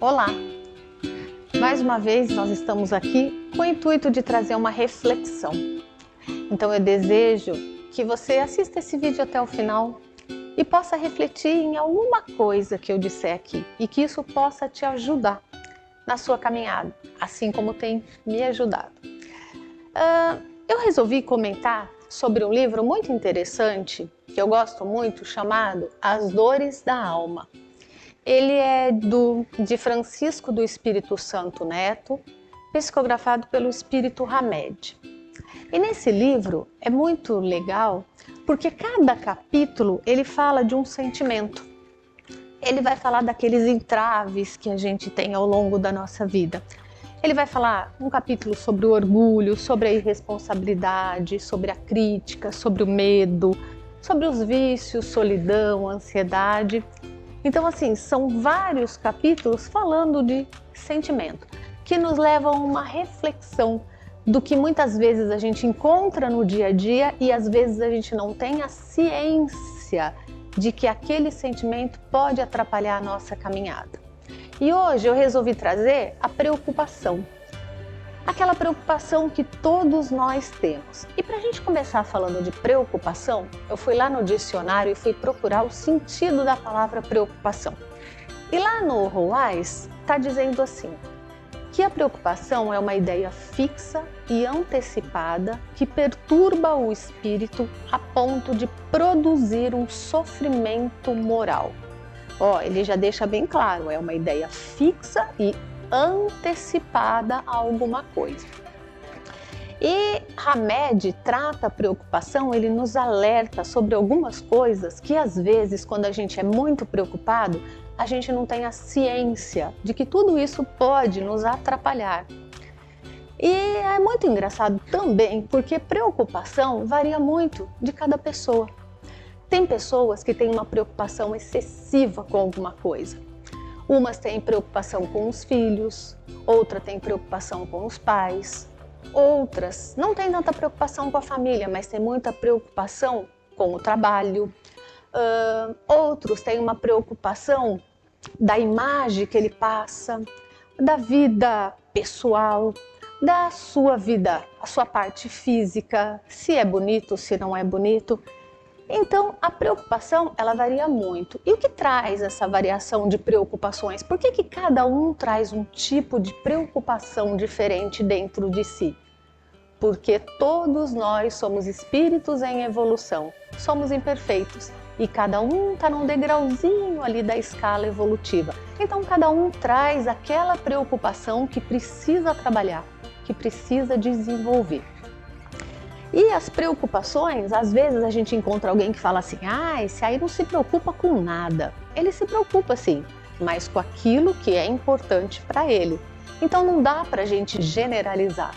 Olá! Mais uma vez nós estamos aqui com o intuito de trazer uma reflexão. Então eu desejo que você assista esse vídeo até o final e possa refletir em alguma coisa que eu disser aqui e que isso possa te ajudar na sua caminhada, assim como tem me ajudado. Eu resolvi comentar sobre um livro muito interessante que eu gosto muito, chamado As Dores da Alma. Ele é de Francisco do Espírito Santo Neto, psicografado pelo Espírito Hamed. E nesse livro é muito legal porque cada capítulo ele fala de um sentimento. Ele vai falar daqueles entraves que a gente tem ao longo da nossa vida. Ele vai falar um capítulo sobre o orgulho, sobre a irresponsabilidade, sobre a crítica, sobre o medo, sobre os vícios, solidão, ansiedade. Então, assim, são vários capítulos falando de sentimento, que nos levam a uma reflexão do que muitas vezes a gente encontra no dia a dia e às vezes a gente não tem a ciência de que aquele sentimento pode atrapalhar a nossa caminhada. E hoje eu resolvi trazer a preocupação. Aquela preocupação que todos nós temos. E para a gente começar falando de preocupação, eu fui lá no dicionário e fui procurar o sentido da palavra preocupação. E lá no Ruais está dizendo assim, que a preocupação é uma ideia fixa e antecipada que perturba o espírito a ponto de produzir um sofrimento moral. Ele já deixa bem claro, é uma ideia fixa e antecipada a alguma coisa. E Hamed trata a preocupação, ele nos alerta sobre algumas coisas que às vezes, quando a gente é muito preocupado, a gente não tem a ciência de que tudo isso pode nos atrapalhar. E é muito engraçado também, porque preocupação varia muito de cada pessoa. Tem pessoas que têm uma preocupação excessiva com alguma coisa. Umas têm preocupação com os filhos, outra tem preocupação com os pais, outras não têm tanta preocupação com a família, mas têm muita preocupação com o trabalho. Outros têm uma preocupação da imagem que ele passa, da vida pessoal, da sua vida, a sua parte física, se é bonito, se não é bonito. Então, a preocupação, ela varia muito. E o que traz essa variação de preocupações? Por que cada um traz um tipo de preocupação diferente dentro de si? Porque todos nós somos espíritos em evolução, somos imperfeitos e cada um está num degrauzinho ali da escala evolutiva. Então, cada um traz aquela preocupação que precisa trabalhar, que precisa desenvolver. E as preocupações, às vezes a gente encontra alguém que fala assim, esse aí não se preocupa com nada. Ele se preocupa sim, mas com aquilo que é importante para ele. Então não dá para a gente generalizar.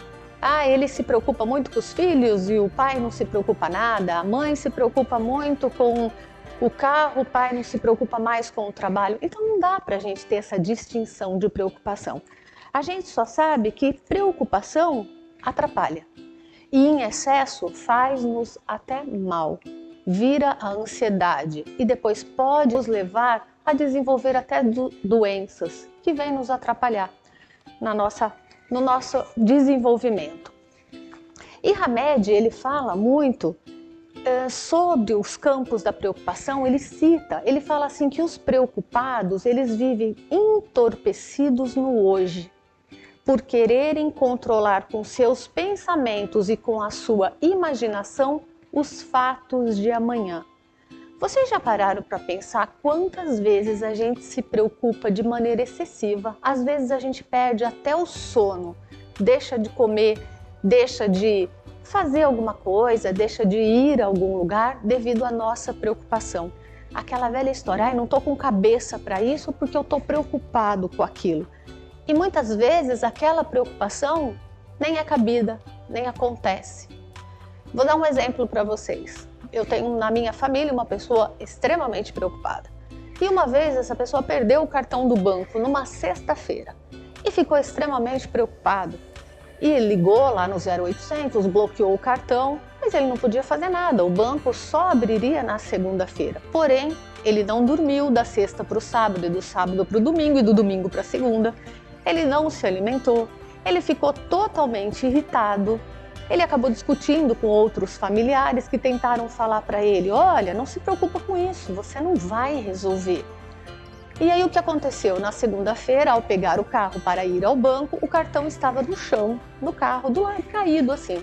Ele se preocupa muito com os filhos e o pai não se preocupa nada. A mãe se preocupa muito com o carro, o pai não se preocupa mais com o trabalho. Então não dá para a gente ter essa distinção de preocupação. A gente só sabe que preocupação atrapalha. E em excesso faz-nos até mal, vira a ansiedade e depois pode nos levar a desenvolver até doenças que vêm nos atrapalhar no nosso desenvolvimento. E Hamed, ele fala muito sobre os campos da preocupação, ele fala assim que os preocupados, eles vivem entorpecidos no hoje, por quererem controlar com seus pensamentos e com a sua imaginação os fatos de amanhã. Vocês já pararam para pensar quantas vezes a gente se preocupa de maneira excessiva? Às vezes a gente perde até o sono, deixa de comer, deixa de fazer alguma coisa, deixa de ir a algum lugar devido à nossa preocupação. Aquela velha história, não estou com cabeça para isso porque eu estou preocupado com aquilo. E muitas vezes aquela preocupação nem é cabida, nem acontece. Vou dar um exemplo para vocês. Eu tenho na minha família uma pessoa extremamente preocupada. E uma vez essa pessoa perdeu o cartão do banco numa sexta-feira e ficou extremamente preocupado. E ligou lá no 0800, bloqueou o cartão, mas ele não podia fazer nada. O banco só abriria na segunda-feira. Porém, Ele não dormiu da sexta para o sábado, e do sábado para o domingo, e do domingo para a segunda. Ele não se alimentou, ele ficou totalmente irritado. Ele acabou discutindo com outros familiares que tentaram falar para ele: olha, não se preocupa com isso, você não vai resolver. E aí o que aconteceu? Na segunda-feira, ao pegar o carro para ir ao banco, o cartão estava no chão, no carro, do lado, caído assim.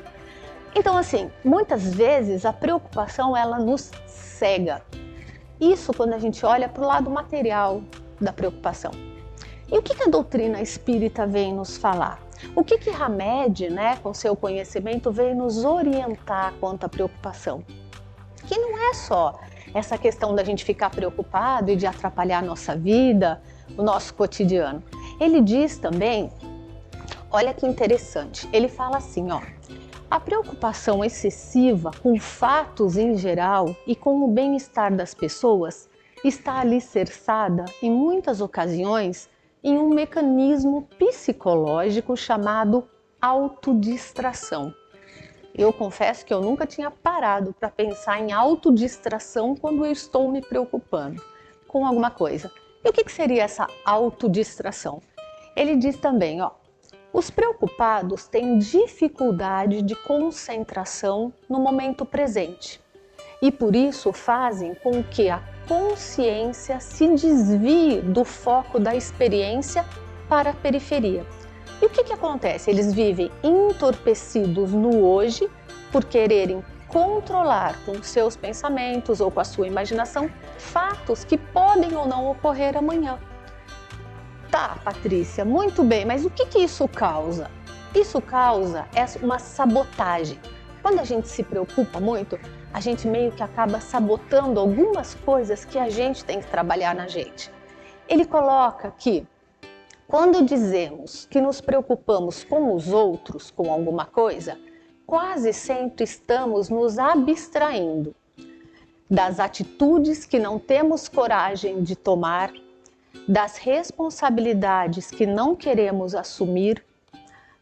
Então assim, muitas vezes a preocupação ela nos cega. Isso quando a gente olha para o lado material da preocupação. E o que a doutrina espírita vem nos falar? O que Hamed, né, com seu conhecimento, vem nos orientar quanto à preocupação? Que não é só essa questão da gente ficar preocupado e de atrapalhar a nossa vida, o nosso cotidiano. Ele diz também, olha que interessante, ele fala assim, ó, a preocupação excessiva com fatos em geral e com o bem-estar das pessoas está alicerçada, em muitas ocasiões, em um mecanismo psicológico chamado autodistração. Eu confesso que eu nunca tinha parado para pensar em autodistração quando eu estou me preocupando com alguma coisa. E o que seria essa autodistração? Ele diz também, ó, os preocupados têm dificuldade de concentração no momento presente e por isso fazem com que a consciência se desvie do foco da experiência para a periferia. E o que acontece? Eles vivem entorpecidos no hoje por quererem controlar com seus pensamentos ou com a sua imaginação fatos que podem ou não ocorrer amanhã. Tá, Patrícia, muito bem, mas o que isso causa? Isso causa uma sabotagem. Quando a gente se preocupa muito, a gente meio que acaba sabotando algumas coisas que a gente tem que trabalhar na gente. Ele coloca que quando dizemos que nos preocupamos com os outros, com alguma coisa, quase sempre estamos nos abstraindo das atitudes que não temos coragem de tomar, das responsabilidades que não queremos assumir,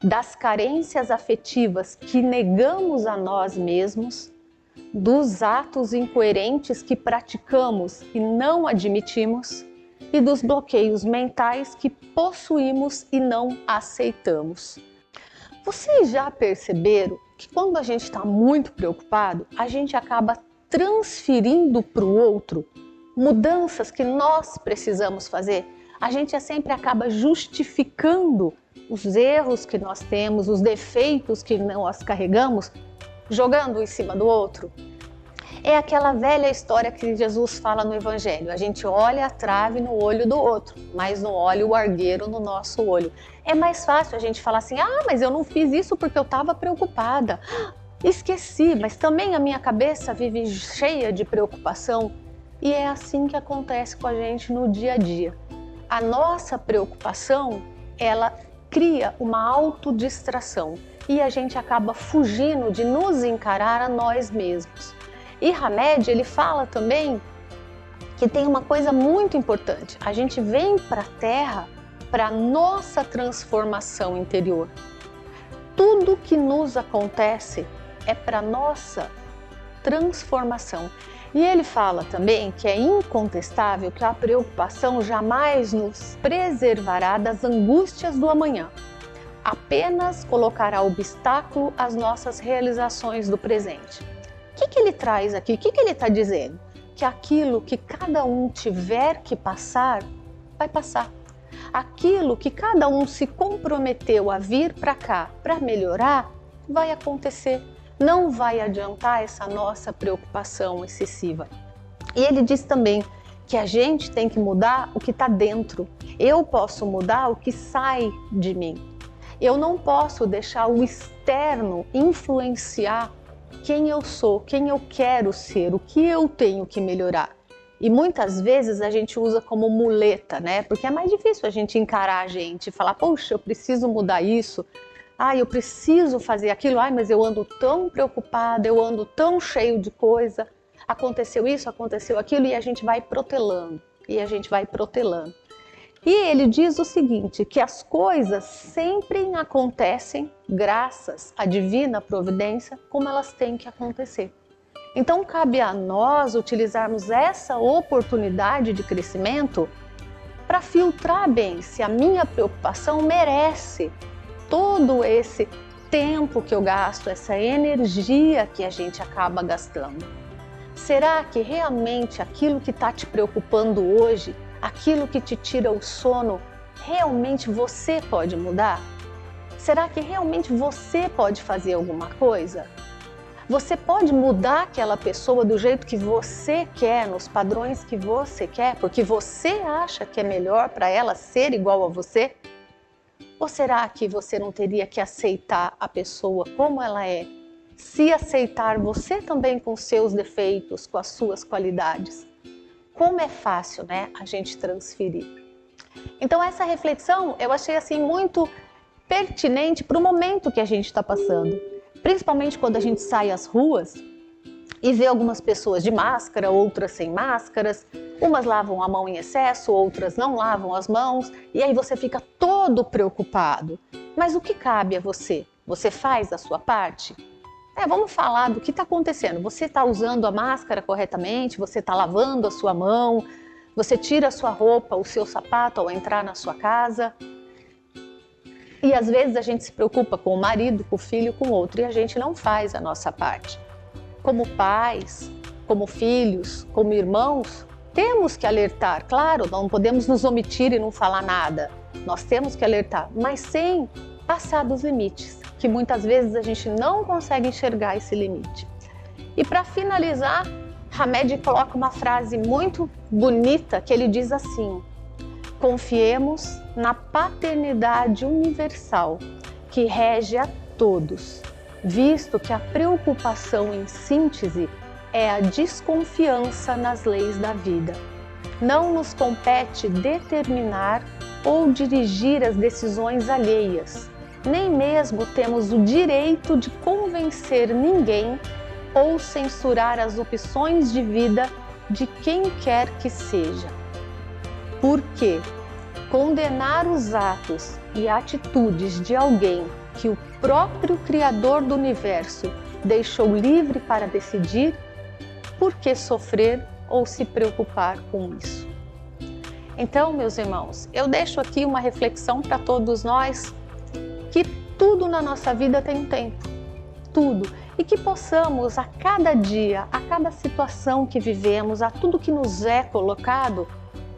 das carências afetivas que negamos a nós mesmos, dos atos incoerentes que praticamos e não admitimos e dos bloqueios mentais que possuímos e não aceitamos. Vocês já perceberam que quando a gente está muito preocupado, a gente acaba transferindo para o outro mudanças que nós precisamos fazer? A gente sempre acaba justificando os erros que nós temos, os defeitos que nós carregamos, jogando em cima do outro. É aquela velha história que Jesus fala no Evangelho. A gente olha a trave no olho do outro, mas não olha o argueiro no nosso olho. É mais fácil a gente falar assim, mas eu não fiz isso porque eu estava preocupada. Esqueci, mas também a minha cabeça vive cheia de preocupação. E é assim que acontece com a gente no dia a dia. A nossa preocupação, ela cria uma autodistração e a gente acaba fugindo de nos encarar a nós mesmos. E Hamed, ele fala também que tem uma coisa muito importante. A gente vem para a Terra para nossa transformação interior. Tudo que nos acontece é para nossa transformação. E ele fala também que é incontestável que a preocupação jamais nos preservará das angústias do amanhã. Apenas colocará obstáculo às nossas realizações do presente. O que ele traz aqui? O que ele está dizendo? Que aquilo que cada um tiver que passar, vai passar. Aquilo que cada um se comprometeu a vir para cá para melhorar, vai acontecer. Não vai adiantar essa nossa preocupação excessiva. E ele diz também que a gente tem que mudar o que está dentro. Eu posso mudar o que sai de mim. Eu não posso deixar o externo influenciar quem eu sou, quem eu quero ser, o que eu tenho que melhorar. E muitas vezes a gente usa como muleta, né? Porque é mais difícil a gente encarar a gente e falar, poxa, eu preciso mudar isso. Eu preciso fazer aquilo. Mas eu ando tão preocupada, eu ando tão cheio de coisa. Aconteceu isso, aconteceu aquilo e a gente vai protelando. E ele diz o seguinte, que as coisas sempre acontecem graças à divina providência como elas têm que acontecer. Então cabe a nós utilizarmos essa oportunidade de crescimento para filtrar bem se a minha preocupação merece todo esse tempo que eu gasto, essa energia que a gente acaba gastando. Será que realmente aquilo que está te preocupando hoje, aquilo que te tira o sono, realmente você pode mudar? Será que realmente você pode fazer alguma coisa? Você pode mudar aquela pessoa do jeito que você quer, nos padrões que você quer, porque você acha que é melhor para ela ser igual a você? Ou será que você não teria que aceitar a pessoa como ela é? Se aceitar você também com seus defeitos, com as suas qualidades. Como é fácil, né, a gente transferir. Então essa reflexão eu achei assim muito pertinente para o momento que a gente está passando. Principalmente quando a gente sai às ruas e vê algumas pessoas de máscara, outras sem máscaras, umas lavam a mão em excesso, outras não lavam as mãos, e aí você fica todo preocupado. Mas o que cabe a você? Você faz a sua parte? Vamos falar do que está acontecendo. Você está usando a máscara corretamente? Você está lavando a sua mão? Você tira a sua roupa, o seu sapato ao entrar na sua casa? E às vezes a gente se preocupa com o marido, com o filho, com o outro, e a gente não faz a nossa parte. Como pais, como filhos, como irmãos, temos que alertar. Claro, não podemos nos omitir e não falar nada. Nós temos que alertar, mas sem passar dos limites, que muitas vezes a gente não consegue enxergar esse limite. E para finalizar, Hamed coloca uma frase muito bonita que ele diz assim: confiemos na paternidade universal que rege a todos, visto que a preocupação em síntese é a desconfiança nas leis da vida. Não nos compete determinar ou dirigir as decisões alheias, nem mesmo temos o direito de convencer ninguém ou censurar as opções de vida de quem quer que seja. Porque condenar os atos e atitudes de alguém que o próprio Criador do Universo deixou livre para decidir, por que sofrer ou se preocupar com isso? Então, meus irmãos, eu deixo aqui uma reflexão para todos nós, que tudo na nossa vida tem um tempo, tudo, e que possamos a cada dia, a cada situação que vivemos, a tudo que nos é colocado,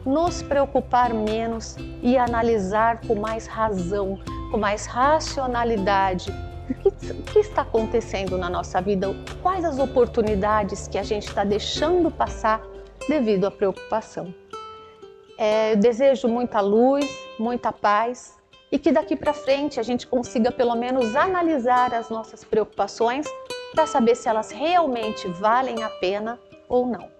nos preocupar menos e analisar com mais razão, com mais racionalidade o que está acontecendo na nossa vida, quais as oportunidades que a gente está deixando passar devido à preocupação. Eu desejo muita luz, muita paz e que daqui para frente a gente consiga pelo menos analisar as nossas preocupações para saber se elas realmente valem a pena ou não.